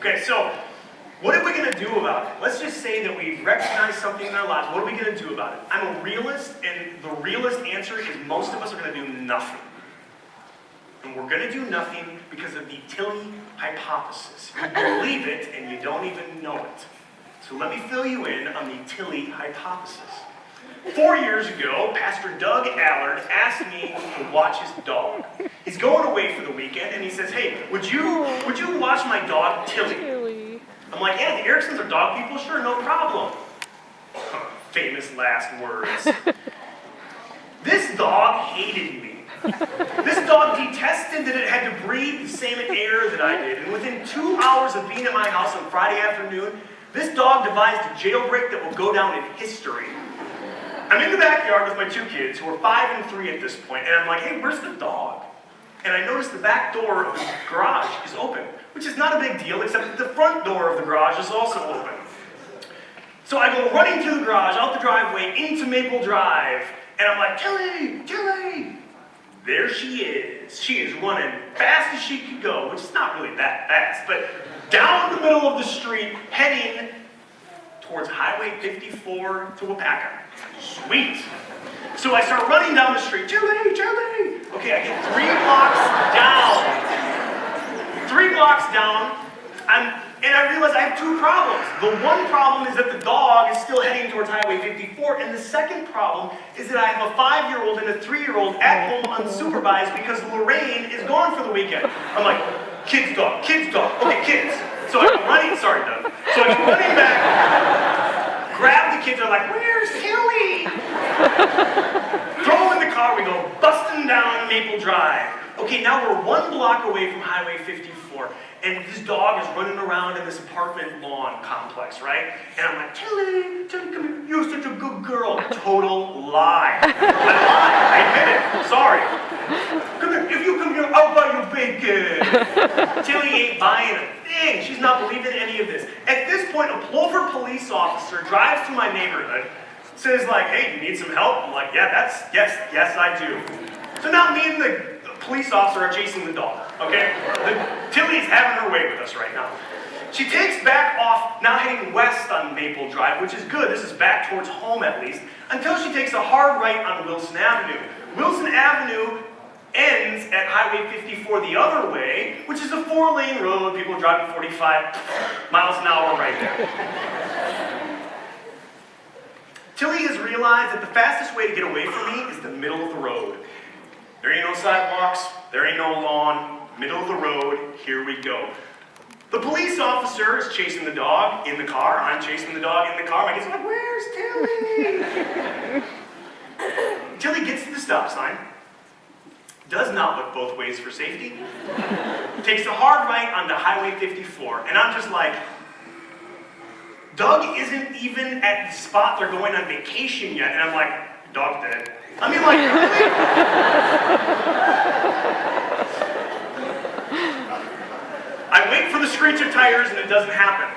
Okay, so what are we going to do about it? Let's just say that we recognize something in our lives. What are we going to do about it? I'm a realist, and the realist answer is most of us are going to do nothing. And we're going to do nothing because of the Tilly hypothesis. You believe it, and you don't even know it. So let me fill you in on the Tilly hypothesis. 4 years ago, Pastor Doug Allard asked me to watch his dog. He's going away for the weekend, and he says, "Hey, would you watch my dog, Tilly?" I'm like, "Yeah, the Ericksons are dog people? Sure, no problem." Famous last words. This dog hated me. This dog detested that it had to breathe the same air that I did. And within 2 hours of being at my house on Friday afternoon, this dog devised a jailbreak that will go down in history. I'm in the backyard with my 2 kids, who are 5 and 3 at this point, and I'm like, "Hey, where's the dog?" And I notice the back door of the garage is open, which is not a big deal, except that the front door of the garage is also open. So I go running through the garage, out the driveway, into Maple Drive, and I'm like, "Tilly, Tilly!" There she is. She is running fast as she could go, which is not really that fast, but down the middle of the street, heading towards Highway 54 to Wapaka. Sweet. So I start running down the street. "Tilly, Tilly!" Okay, I get 3 blocks down. 3 blocks down, and I realize I have 2 problems. The one problem is that the dog is still heading towards Highway 54, and the second problem is that I have a 5-year-old and a 3-year-old at home unsupervised because Lorraine is gone for the weekend. I'm like, kids dog, okay, kids. So I'm running, sorry Doug. So I'm running back, grab the kids, I'm like, "Where's Tilly?" Throw them in the car, we go busting down Maple Drive. Okay, now we're 1 block away from Highway 54, and this dog is running around in this apartment lawn complex, right? And I'm like, "Tilly, Tilly, come here, you're such a good girl." Total lie. I lied, I admit it, sorry. "Come here, if you come here, I'll buy you bacon." Tilly ain't buying a thing. She's not believing any of this. At this point, a Plover police officer drives through my neighborhood, says like, "Hey, you need some help?" I'm like, yes, I do. So now me and the police officer are chasing the dog, okay? Tilly's having her way with us right now. She takes back off, now heading west on Maple Drive, which is good. This is back towards home at least, until she takes a hard right on Wilson Avenue. Wilson Avenue ends at Highway 54 the other way, which is a 4-lane road, people driving 45 miles an hour right there. Tilly has realized that the fastest way to get away from me is the middle of the road. There ain't no sidewalks, there ain't no lawn, middle of the road, here we go. The police officer is chasing the dog in the car, I'm chasing the dog in the car, my kids are like, "Where's Tilly?" Tilly gets to the stop sign, does not look both ways for safety, takes a hard right onto Highway 54, and I'm just like, Doug isn't even at the spot they're going on vacation yet, and I'm like, "Dog's dead." I mean, like, really? I wait for the screech of tires, and it doesn't happen.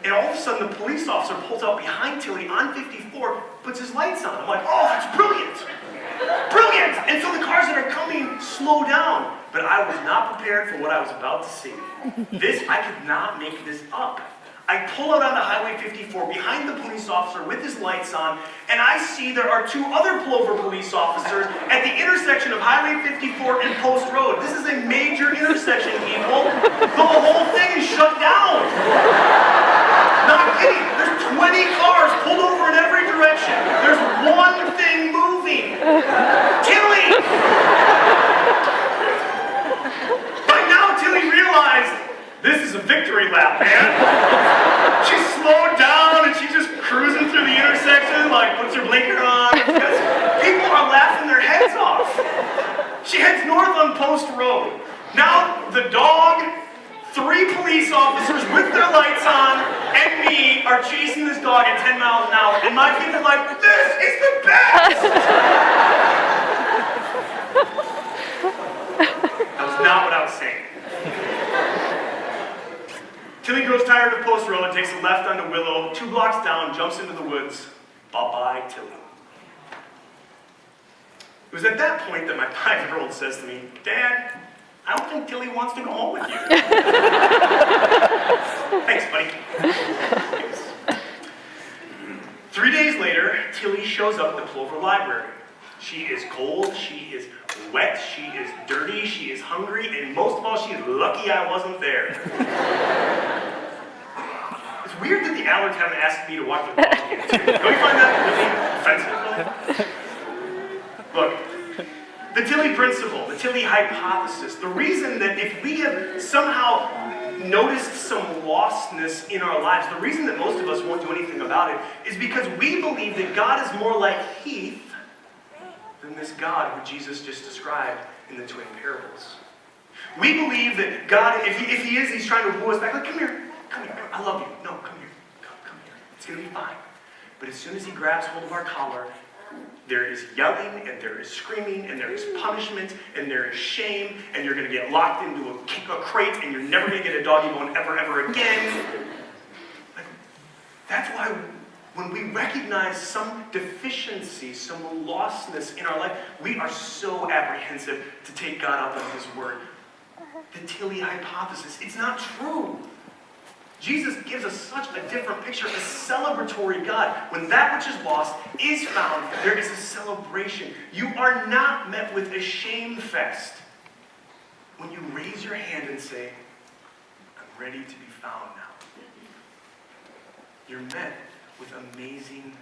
And all of a sudden, the police officer pulls out behind Tilly on 54, puts his lights on. I'm like, "Oh, that's brilliant! Brilliant!" And so the cars that are coming slow down. But I was not prepared for what I was about to see. I could not make this up. I pull out onto Highway 54 behind the police officer with his lights on, and I see there are 2 other Plover police officers at the intersection of Highway 54 and Post Road. This is a major intersection, people. The whole thing is shut down. Not kidding. There's 20 cars pulled over in every direction. There's one thing moving. Tilly! By now, Tilly realized this is a victory lap, man. She slowed down and she's just cruising through the intersection, like puts her blinker on, because people are laughing their heads off. She heads north on Post Road. Now the dog, 3 police officers with their lights on, and me are chasing this dog at 10 miles an hour, and my kids are like, "This is the best!" That was not what I was saying. Tilly grows tired of Post Road, takes a left onto Willow, 2 blocks down, jumps into the woods. Bye-bye, Tilly. It was at that point that my 5-year-old says to me, "Dad, I don't think Tilly wants to go home with you." up the Plover Library. She is cold, she is wet, she is dirty, she is hungry, and most of all, she is lucky I wasn't there. It's weird that the Allerts haven't asked me to watch the ball game too. Don't you find that really offensive, though? Look, the Tilly principle, the Tilly hypothesis, the reason that if we have somehow noticed some lostness in our lives, the reason that most of us won't do anything about it is because we believe that God is more like Heath than this God who Jesus just described in the twin parables. We believe that God, if he is, he's trying to woo us back. Like, come here, I love you. No, come here, come here. It's going to be fine. But as soon as he grabs hold of our collar, there is yelling, and there is screaming, and there is punishment, and there is shame, and you're going to get locked into a crate, and you're never going to get a doggy bone ever again. Like, that's why when we recognize some deficiency, some lostness in our life, we are so apprehensive to take God up on his word. The Tilly hypothesis, it's not true. Jesus gives us such a different picture, a celebratory God. When that which is lost is found, there is a celebration. You are not met with a shame fest when you raise your hand and say, I'm ready to be found now. You're met with amazing